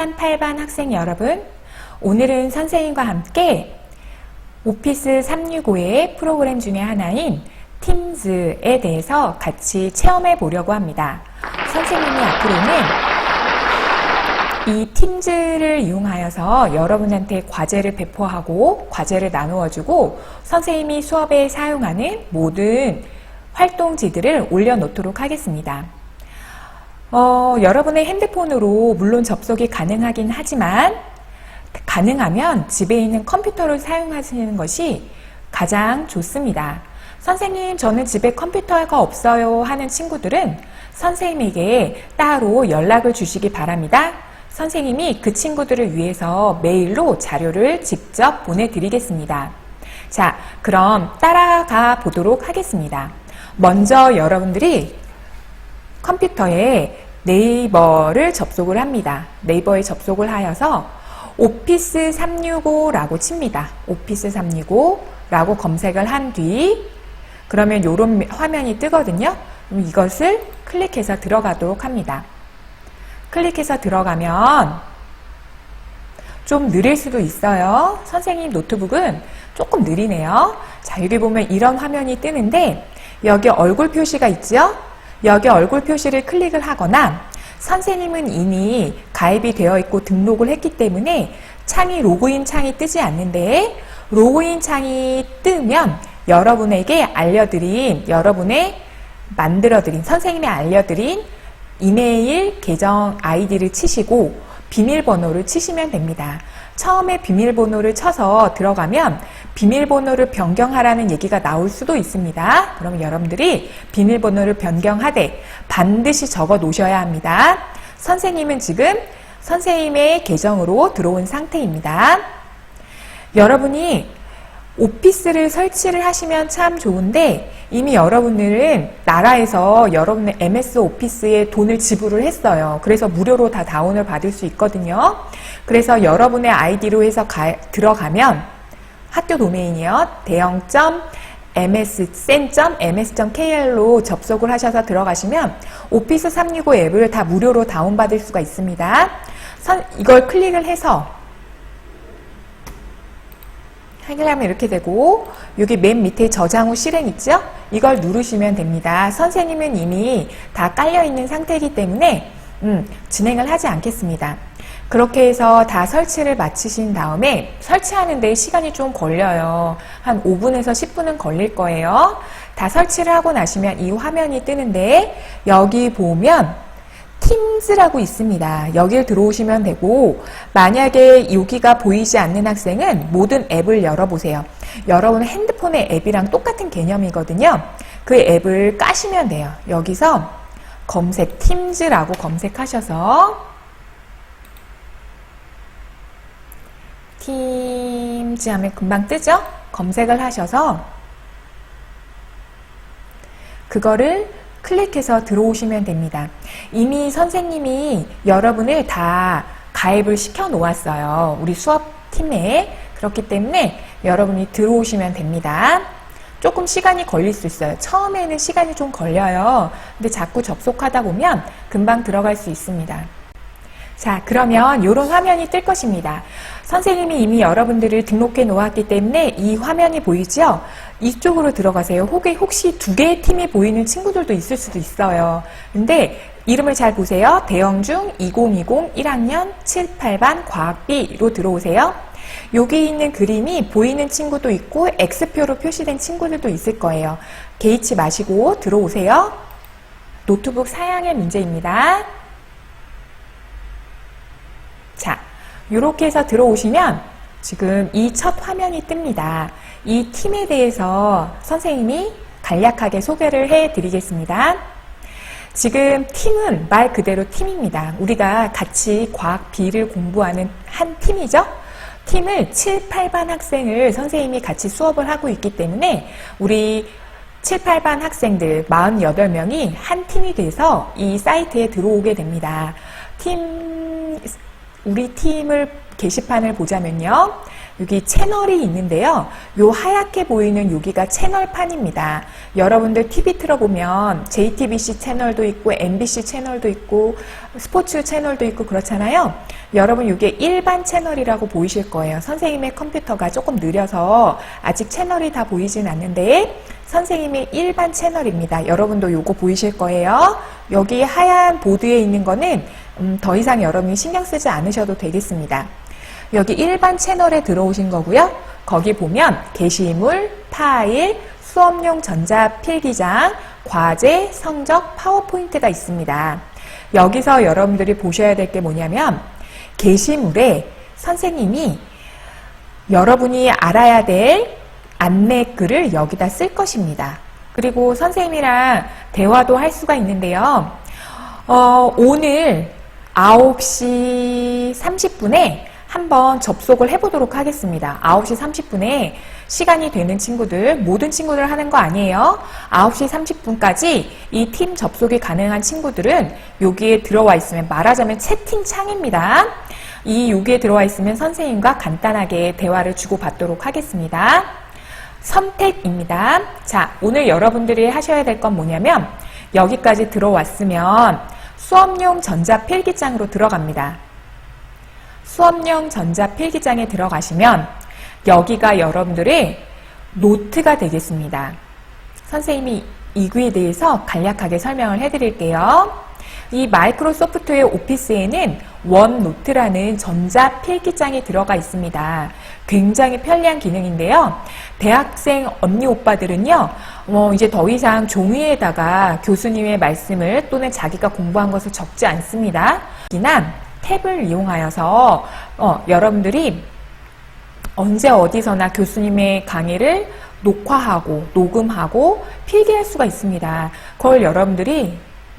8반 학생 여러분, 오늘은 선생님과 함께 오피스 365의 프로그램 중에 하나인 팀즈에 대해서 같이 체험해 보려고 합니다. 선생님이 앞으로는 이 팀즈를 이용하여서 여러분한테 과제를 배포하고 과제를 나누어주고 선생님이 수업에 사용하는 모든 활동지들을 올려놓도록 하겠습니다. 여러분의 핸드폰으로 물론 접속이 가능하긴 하지만 가능하면 집에 있는 컴퓨터를 사용하시는 것이 가장 좋습니다. 선생님, 저는 집에 컴퓨터가 없어요 하는 친구들은 선생님에게 따로 연락을 주시기 바랍니다. 선생님이 그 친구들을 위해서 메일로 자료를 직접 보내드리겠습니다. 자, 그럼 따라가 보도록 하겠습니다. 먼저 여러분들이 컴퓨터에 네이버를 접속을 합니다. 네이버에 접속을 하여서 오피스 365라고 칩니다. 오피스 365라고 검색을 한 뒤 그러면 이런 화면이 뜨거든요. 그럼 이것을 클릭해서 들어가도록 합니다. 클릭해서 들어가면 좀 느릴 수도 있어요. 선생님 노트북은 조금 느리네요. 자, 여기 보면 이런 화면이 뜨는데 여기 얼굴 표시가 있죠? 여기 얼굴 표시를 클릭을 하거나 선생님은 이미 가입이 되어 있고 등록을 했기 때문에 창이 로그인 창이 뜨지 않는데 로그인 창이 뜨면 여러분에게 알려드린 선생님이 알려드린 이메일 계정 아이디를 치시고 비밀번호를 치시면 됩니다. 처음에 비밀번호를 쳐서 들어가면 비밀번호를 변경하라는 얘기가 나올 수도 있습니다. 그럼 여러분들이 비밀번호를 변경하되 반드시 적어 놓으셔야 합니다. 선생님은 지금 선생님의 계정으로 들어온 상태입니다. 여러분이 오피스를 설치를 하시면 참 좋은데 이미 여러분들은 나라에서 여러분의 MS 오피스에 돈을 지불을 했어요. 그래서 무료로 다 다운을 받을 수 있거든요. 그래서 여러분의 아이디로 해서 들어가면 학교 도메인이요. 대형.mscen.ms.kr로 접속을 하셔서 들어가시면 오피스 365 앱을 다 무료로 다운받을 수가 있습니다. 이걸 클릭을 해서 하려면 이렇게 되고 여기 맨 밑에 저장 후 실행 있죠? 이걸 누르시면 됩니다. 선생님은 이미 다 깔려 있는 상태이기 때문에 진행을 하지 않겠습니다. 그렇게 해서 다 설치를 마치신 다음에 설치하는 데 시간이 좀 걸려요. 한 5분에서 10분은 걸릴 거예요. 다 설치를 하고 나시면 이 화면이 뜨는데 여기 보면 팀즈라고 있습니다. 여길 들어오시면 되고 만약에 여기가 보이지 않는 학생은 모든 앱을 열어보세요. 여러분 핸드폰의 앱이랑 똑같은 개념이거든요. 그 앱을 까시면 돼요. 여기서 검색 팀즈라고 검색하셔서 팀즈 하면 금방 뜨죠? 검색을 하셔서 그거를 클릭해서 들어오시면 됩니다. 이미 선생님이 여러분을 다 가입을 시켜 놓았어요. 우리 수업팀에. 그렇기 때문에 여러분이 들어오시면 됩니다. 조금 시간이 걸릴 수 있어요. 처음에는 시간이 좀 걸려요. 근데 자꾸 접속하다 보면 금방 들어갈 수 있습니다. 자, 그러면 이런 화면이 뜰 것입니다. 선생님이 이미 여러분들을 등록해 놓았기 때문에 이 화면이 보이죠? 이쪽으로 들어가세요. 혹시 두 개의 팀이 보이는 친구들도 있을 수도 있어요. 근데 이름을 잘 보세요. 대형중 2020 1학년 7, 8반 과학비로 들어오세요. 여기 있는 그림이 보이는 친구도 있고 X표로 표시된 친구들도 있을 거예요. 개의치 마시고 들어오세요. 노트북 사양의 문제입니다. 자, 이렇게 해서 들어오시면 지금 이 첫 화면이 뜹니다. 이 팀에 대해서 선생님이 간략하게 소개를 해드리겠습니다. 지금 팀은 말 그대로 팀입니다. 우리가 같이 과학 B를 공부하는 한 팀이죠. 팀을 7, 8반 학생을 선생님이 같이 수업을 하고 있기 때문에 우리 7, 8반 학생들 48명이 한 팀이 돼서 이 사이트에 들어오게 됩니다. 팀 우리 팀을 게시판을 보자면요. 여기 채널이 있는데요. 요 하얗게 보이는 여기가 채널판입니다. 여러분들 TV 틀어보면 JTBC 채널도 있고 MBC 채널도 있고 스포츠 채널도 있고 그렇잖아요. 여러분 이게 일반 채널이라고 보이실 거예요. 선생님의 컴퓨터가 조금 느려서 아직 채널이 다 보이진 않는데 선생님의 일반 채널입니다. 여러분도 요거 보이실 거예요. 여기 하얀 보드에 있는 거는 더 이상 여러분이 신경 쓰지 않으셔도 되겠습니다. 여기 일반 채널에 들어오신 거고요. 거기 보면 게시물, 파일, 수업용 전자필기장, 과제, 성적, 파워포인트가 있습니다. 여기서 여러분들이 보셔야 될 게 뭐냐면 게시물에 선생님이 여러분이 알아야 될 안내글을 여기다 쓸 것입니다. 그리고 선생님이랑 대화도 할 수가 있는데요. 오늘 9시 30분에 한번 접속을 해보도록 하겠습니다. 9시 30분에 시간이 되는 친구들, 모든 친구들 하는 거 아니에요. 9시 30분까지 이 팀 접속이 가능한 친구들은 여기에 들어와 있으면 말하자면 채팅창입니다. 여기에 들어와 있으면 선생님과 간단하게 대화를 주고받도록 하겠습니다. 선택입니다. 자, 오늘 여러분들이 하셔야 될 건 뭐냐면 여기까지 들어왔으면 수업용 전자필기장으로 들어갑니다. 수업용 전자필기장에 들어가시면 여기가 여러분들의 노트가 되겠습니다. 선생님이 이거에 대해서 간략하게 설명을 해드릴게요. 이 마이크로소프트의 오피스에는 원노트라는 전자필기장이 들어가 있습니다. 굉장히 편리한 기능인데요. 대학생 언니 오빠들은요, 이제 더 이상 종이에다가 교수님의 말씀을 또는 자기가 공부한 것을 적지 않습니다. 이난 탭을 이용하여서 여러분들이 언제 어디서나 교수님의 강의를 녹화하고 녹음하고 필기할 수가 있습니다. 그걸 여러분들이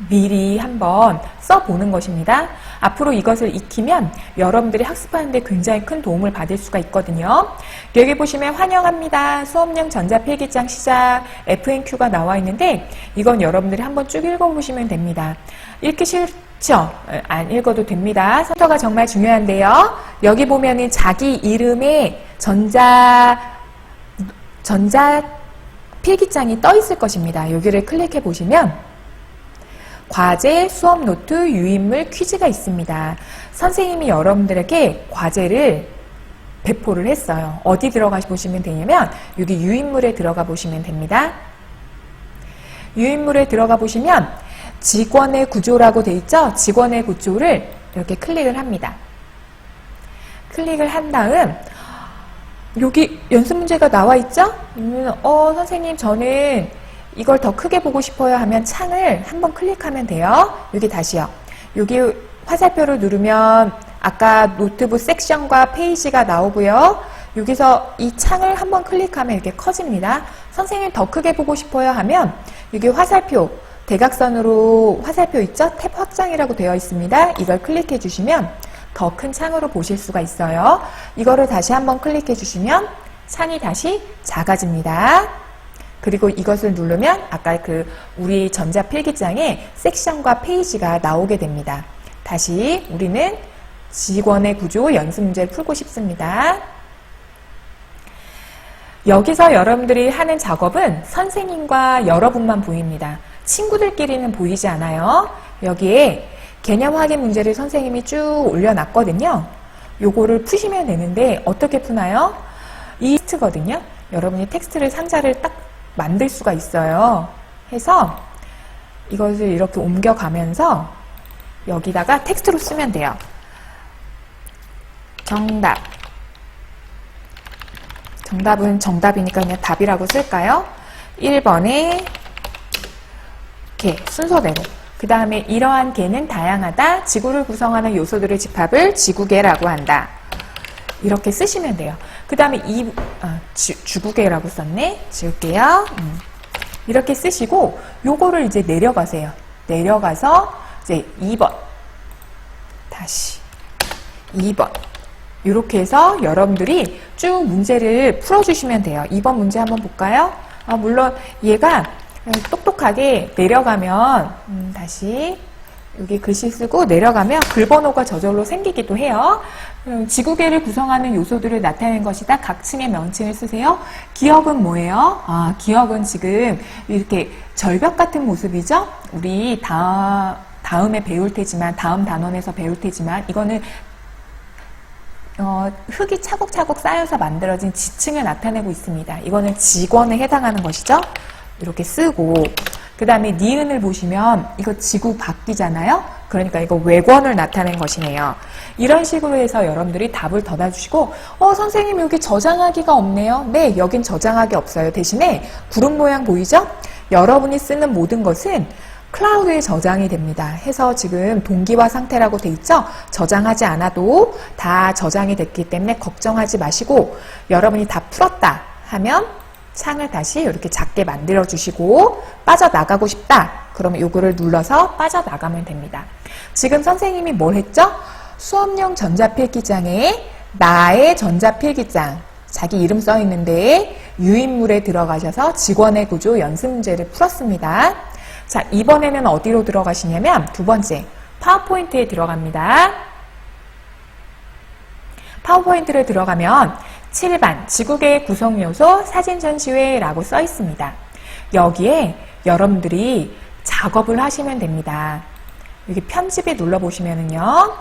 미리 한번 써보는 것입니다. 앞으로 이것을 익히면 여러분들이 학습하는데 굉장히 큰 도움을 받을 수가 있거든요. 여기 보시면 환영합니다. 수업용 전자필기장 시작 FNQ가 나와 있는데 이건 여러분들이 한번 쭉 읽어보시면 됩니다. 읽기 싫죠? 안 읽어도 됩니다. 선서가 정말 중요한데요. 여기 보면은 자기 이름에 전자 필기장이 떠 있을 것입니다. 여기를 클릭해 보시면 과제, 수업 노트, 유인물, 퀴즈가 있습니다. 선생님이 여러분들에게 과제를 배포를 했어요. 어디 들어가 보시면 되냐면 여기 유인물에 들어가 보시면 됩니다. 유인물에 들어가 보시면 직원의 구조라고 돼 있죠? 직원의 구조를 이렇게 클릭을 합니다. 클릭을 한 다음 여기 연습 문제가 나와 있죠? 선생님 저는 이걸 더 크게 보고 싶어요 하면 창을 한번 클릭하면 돼요. 여기 다시요. 여기 화살표를 누르면 아까 노트북 섹션과 페이지가 나오고요. 여기서 이 창을 한번 클릭하면 이렇게 커집니다. 선생님 더 크게 보고 싶어요 하면 여기 화살표, 대각선으로 화살표 있죠? 탭 확장이라고 되어 있습니다. 이걸 클릭해 주시면 더 큰 창으로 보실 수가 있어요. 이거를 다시 한번 클릭해 주시면 창이 다시 작아집니다. 그리고 이것을 누르면 아까 우리 전자필기장에 섹션과 페이지가 나오게 됩니다. 다시 우리는 직원의 구조 연습 문제를 풀고 싶습니다. 여기서 여러분들이 하는 작업은 선생님과 여러분만 보입니다. 친구들끼리는 보이지 않아요. 여기에 개념 확인 문제를 선생님이 쭉 올려놨거든요. 요거를 푸시면 되는데 어떻게 푸나요? 이 텍스트거든요. 여러분이 텍스트를 상자를 딱 만들 수가 있어요. 해서 이것을 이렇게 옮겨가면서 여기다가 텍스트로 쓰면 돼요. 정답은 정답이니까 그냥 답이라고 쓸까요? 1번에 개, 순서대로. 그 다음에 이러한 개는 다양하다. 지구를 구성하는 요소들의 집합을 지구개라고 한다. 이렇게 쓰시면 돼요. 그 다음에 주구개라고 썼네. 지울게요. 이렇게 쓰시고 요거를 이제 내려가세요. 내려가서 이제 2번 다시 2번 이렇게 해서 여러분들이 쭉 문제를 풀어주시면 돼요. 2번 문제 한번 볼까요? 물론 얘가 똑똑하게 내려가면 다시 여기 글씨 쓰고 내려가면 글번호가 저절로 생기기도 해요. 지구계를 구성하는 요소들을 나타내는 것이다. 각층의 명칭을 쓰세요. 기억은 뭐예요? 기억은 지금 이렇게 절벽 같은 모습이죠? 우리 다음에 배울 테지만, 다음 단원에서 배울 테지만, 이거는 흙이 차곡차곡 쌓여서 만들어진 지층을 나타내고 있습니다. 이거는 직원에 해당하는 것이죠. 이렇게 쓰고, 그 다음에 니은을 보시면 이거 지구 밖이잖아요. 그러니까 이거 외권을 나타낸 것이네요. 이런 식으로 해서 여러분들이 답을 닫아주시고, 선생님 여기 저장하기가 없네요. 네, 여긴 저장하기 없어요. 대신에 구름 모양 보이죠? 여러분이 쓰는 모든 것은 클라우드에 저장이 됩니다. 해서 지금 동기화 상태라고 돼 있죠? 저장하지 않아도 다 저장이 됐기 때문에 걱정하지 마시고, 여러분이 다 풀었다 하면 창을 다시 이렇게 작게 만들어 주시고, 빠져나가고 싶다 그러면 요거를 눌러서 빠져나가면 됩니다. 지금 선생님이 뭘 했죠? 수업용 전자필기장에 나의 전자필기장, 자기 이름 써 있는데 유인물에 들어가셔서 직원의 구조 연습 문제를 풀었습니다. 자, 이번에는 어디로 들어가시냐면 두 번째 파워포인트에 들어갑니다. 파워포인트를 들어가면 7반 지구계의 구성요소 사진 전시회라고 써 있습니다. 여기에 여러분들이 작업을 하시면 됩니다. 여기 편집에 눌러보시면은요.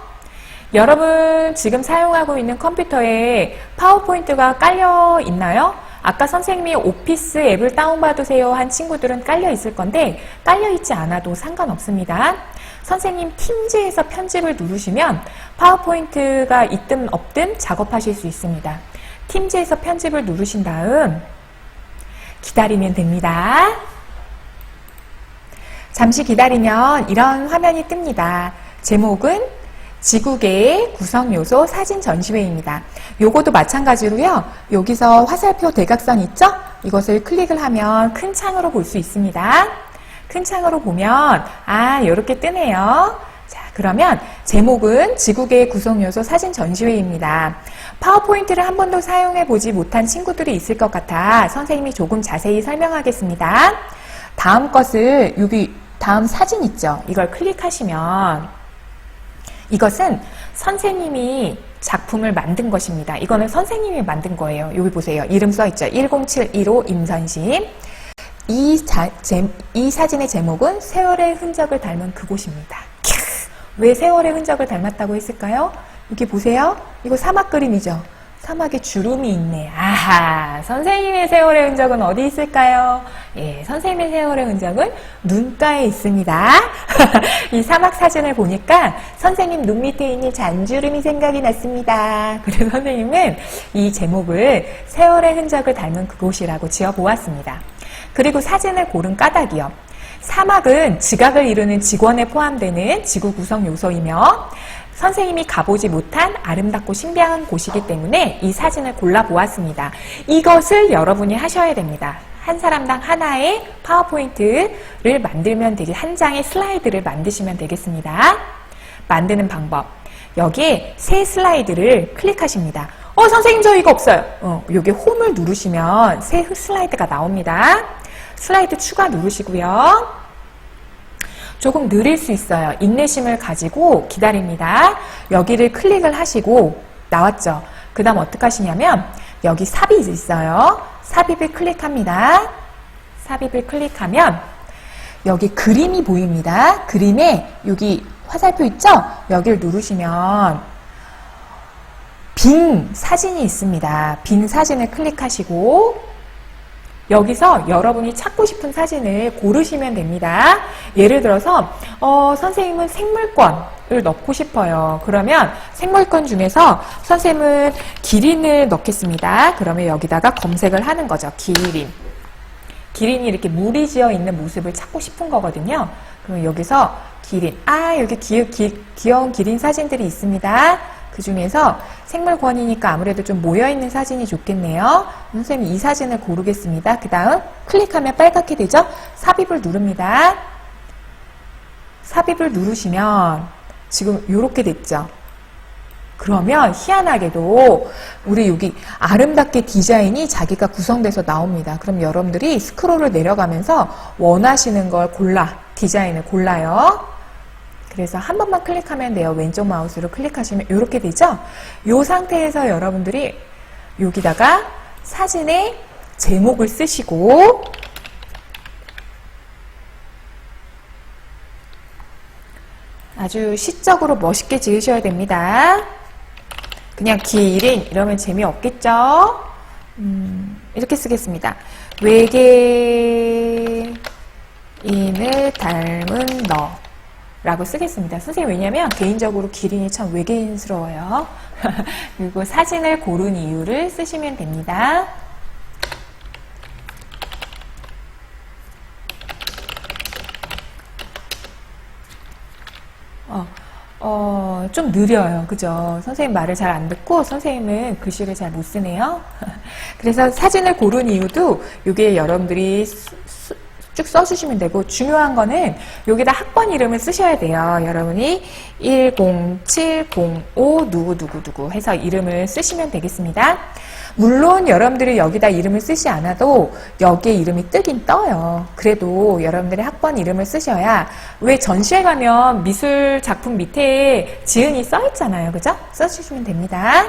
여러분 지금 사용하고 있는 컴퓨터에 파워포인트가 깔려 있나요? 아까 선생님이 오피스 앱을 다운받으세요 한 친구들은 깔려 있을 건데 깔려 있지 않아도 상관없습니다. 선생님 팀즈에서 편집을 누르시면 파워포인트가 있든 없든 작업하실 수 있습니다. 팀즈에서 편집을 누르신 다음 기다리면 됩니다. 잠시 기다리면 이런 화면이 뜹니다. 제목은 지구계의 구성요소 사진 전시회입니다. 요거도 마찬가지로요. 여기서 화살표 대각선 있죠? 이것을 클릭을 하면 큰 창으로 볼 수 있습니다. 큰 창으로 보면 이렇게 뜨네요. 자, 그러면 제목은 지구계의 구성요소 사진 전시회입니다. 파워포인트를 한 번도 사용해 보지 못한 친구들이 있을 것 같아 선생님이 조금 자세히 설명하겠습니다. 다음 것을 여기 다음 사진 있죠? 이걸 클릭하시면 이것은 선생님이 작품을 만든 것입니다. 이거는 선생님이 만든 거예요. 여기 보세요. 이름 써있죠. 10715 임선심. 이 사진의 제목은 세월의 흔적을 닮은 그곳입니다. 왜 세월의 흔적을 닮았다고 했을까요? 여기 보세요. 이거 사막 그림이죠. 사막에 주름이 있네. 아하, 선생님의 세월의 흔적은 어디 있을까요? 예, 선생님의 세월의 흔적은 눈가에 있습니다. 이 사막 사진을 보니까 선생님 눈 밑에 있는 잔주름이 생각이 났습니다. 그래서 선생님은 이 제목을 세월의 흔적을 닮은 그곳이라고 지어보았습니다. 그리고 사진을 고른 까닭이요. 사막은 지각을 이루는 직원에 포함되는 지구 구성 요소이며 선생님이 가보지 못한 아름답고 신비한 곳이기 때문에 이 사진을 골라보았습니다. 이것을 여러분이 하셔야 됩니다. 한 사람당 하나의 파워포인트를 만들면 한 장의 슬라이드를 만드시면 되겠습니다. 만드는 방법. 여기에 새 슬라이드를 클릭하십니다. 선생님 저 이거 없어요. 여기 홈을 누르시면 새 슬라이드가 나옵니다. 슬라이드 추가 누르시고요. 조금 느릴 수 있어요. 인내심을 가지고 기다립니다. 여기를 클릭을 하시고 나왔죠. 그 다음 어떻게 하시냐면 여기 삽입 있어요. 삽입을 클릭합니다. 삽입을 클릭하면 여기 그림이 보입니다. 그림에 여기 화살표 있죠? 여기를 누르시면 빈 사진이 있습니다. 빈 사진을 클릭하시고 여기서 여러분이 찾고 싶은 사진을 고르시면 됩니다. 예를 들어서 선생님은 생물권을 넣고 싶어요. 그러면 생물권 중에서 선생님은 기린을 넣겠습니다. 그러면 여기다가 검색을 하는 거죠. 기린이 이렇게 물이 지어 있는 모습을 찾고 싶은 거거든요. 그럼 여기서 기린, 여기 귀여운 기린 사진들이 있습니다. 그 중에서 생물권이니까 아무래도 좀 모여있는 사진이 좋겠네요. 선생님이 이 사진을 고르겠습니다. 그 다음 클릭하면 빨갛게 되죠? 삽입을 누릅니다. 삽입을 누르시면 지금 이렇게 됐죠? 그러면 희한하게도 우리 여기 아름답게 디자인이 자기가 구성돼서 나옵니다. 그럼 여러분들이 스크롤을 내려가면서 원하시는 걸 디자인을 골라요. 그래서 한 번만 클릭하면 돼요. 왼쪽 마우스로 클릭하시면 이렇게 되죠. 이 상태에서 여러분들이 여기다가 사진의 제목을 쓰시고 아주 시적으로 멋있게 지으셔야 됩니다. 그냥 기린 이러면 재미없겠죠? 이렇게 쓰겠습니다. 외계인을 닮은 너 라고 쓰겠습니다. 선생님 왜냐면 개인적으로 기린이 참 외계인스러워요. 그리고 사진을 고른 이유를 쓰시면 됩니다. 좀 느려요. 그죠? 선생님 말을 잘 안 듣고 선생님은 글씨를 잘 못 쓰네요. 그래서 사진을 고른 이유도 여기에 여러분들이 쭉 써주시면 되고, 중요한 거는 여기다 학번 이름을 쓰셔야 돼요. 여러분이 10705 누구누구누구 해서 이름을 쓰시면 되겠습니다. 물론 여러분들이 여기다 이름을 쓰지 않아도 여기에 이름이 뜨긴 떠요. 그래도 여러분들이 학번 이름을 쓰셔야, 왜 전시회 가면 미술 작품 밑에 지은이 써 있잖아요. 그죠? 써주시면 됩니다.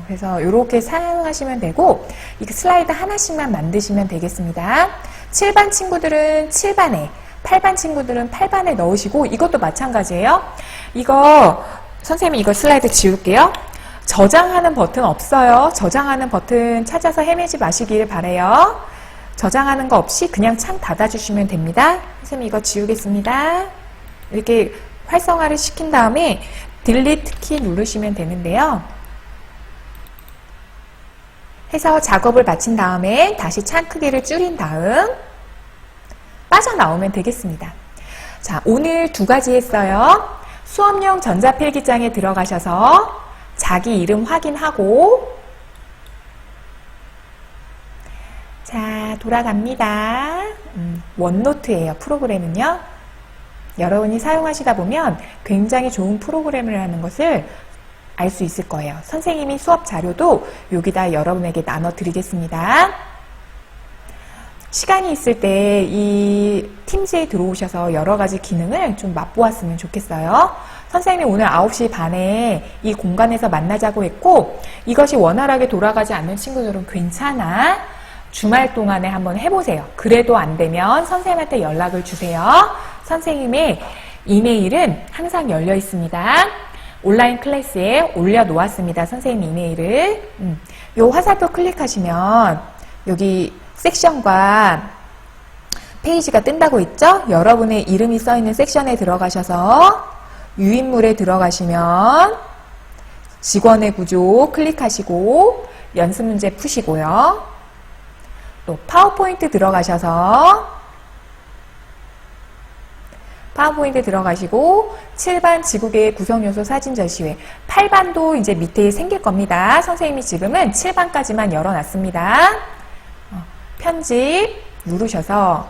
그래서 이렇게 사용하시면 되고, 이 슬라이드 하나씩만 만드시면 되겠습니다. 7반 친구들은 7반에, 8반 친구들은 8반에 넣으시고, 이것도 마찬가지예요. 이거 선생님이 이거 슬라이드 지울게요. 저장하는 버튼 없어요. 저장하는 버튼 찾아서 헤매지 마시길 바래요. 저장하는 거 없이 그냥 창 닫아주시면 됩니다. 선생님 이거 지우겠습니다. 이렇게 활성화를 시킨 다음에 딜리트 키 누르시면 되는데요. 해서 작업을 마친 다음에 다시 창 크기를 줄인 다음 빠져나오면 되겠습니다. 자, 오늘 2가지 했어요. 수업용 전자필기장에 들어가셔서 자기 이름 확인하고, 자, 돌아갑니다. 원노트예요. 프로그램은요. 여러분이 사용하시다 보면 굉장히 좋은 프로그램이라는 것을 알 수 있을 거예요. 선생님이 수업 자료도 여기다 여러분에게 나눠 드리겠습니다. 시간이 있을 때 이 팀즈에 들어오셔서 여러 가지 기능을 좀 맛보았으면 좋겠어요. 선생님이 오늘 9시 반에 이 공간에서 만나자고 했고, 이것이 원활하게 돌아가지 않는 친구들은 괜찮아. 주말 동안에 한번 해보세요. 그래도 안 되면 선생님한테 연락을 주세요. 선생님의 이메일은 항상 열려 있습니다. 온라인 클래스에 올려놓았습니다. 선생님 이메일을. 요 화살표 클릭하시면 여기 섹션과 페이지가 뜬다고 있죠? 여러분의 이름이 써있는 섹션에 들어가셔서 유인물에 들어가시면 직원의 구조 클릭하시고 연습 문제 푸시고요. 또 파워포인트 들어가셔서 파워포인트 들어가시고 7반 지구계의 구성요소 사진 전시회, 8반도 이제 밑에 생길 겁니다. 선생님이 지금은 7반까지만 열어놨습니다. 편집 누르셔서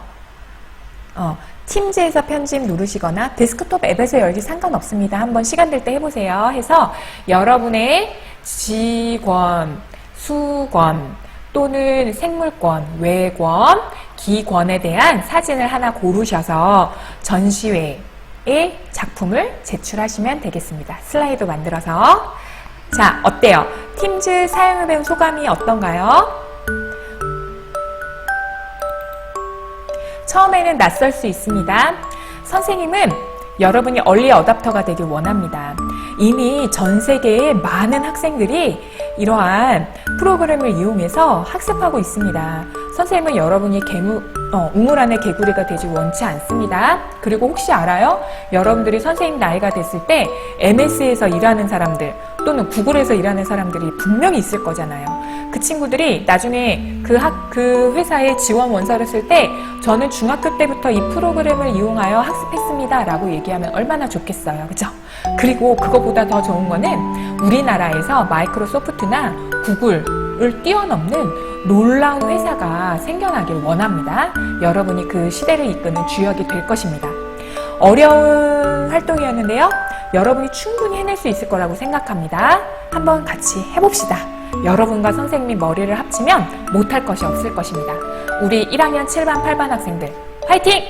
팀즈에서 편집 누르시거나 데스크톱 앱에서 열기 상관없습니다. 한번 시간 될 때 해보세요. 해서 여러분의 직원, 수권 또는 생물권, 외권, 기권에 대한 사진을 하나 고르셔서 전시회에 작품을 제출하시면 되겠습니다. 슬라이드 만들어서. 자, 어때요? 팀즈 사용해본 소감이 어떤가요? 처음에는 낯설 수 있습니다. 선생님은 여러분이 얼리 어답터가 되길 원합니다. 이미 전 세계의 많은 학생들이 이러한 프로그램을 이용해서 학습하고 있습니다. 선생님은 여러분이 우물 안에 개구리가 되지 원치 않습니다. 그리고 혹시 알아요? 여러분들이 선생님 나이가 됐을 때 MS에서 일하는 사람들 또는 구글에서 일하는 사람들이 분명히 있을 거잖아요. 그 친구들이 나중에 그 회사에 지원 원서를 쓸 때 저는 중학교 때부터 이 프로그램을 이용하여 학습했습니다 라고 얘기하면 얼마나 좋겠어요. 그죠? 그리고 그거보다 더 좋은 거는 우리나라에서 마이크로소프트나 구글을 뛰어넘는 놀라운 회사가 생겨나길 원합니다. 여러분이 그 시대를 이끄는 주역이 될 것입니다. 어려운 활동이었는데요. 여러분이 충분히 해낼 수 있을 거라고 생각합니다. 한번 같이 해봅시다. 여러분과 선생님이 머리를 합치면 못할 것이 없을 것입니다. 우리 1학년 7반, 8반 학생들 화이팅!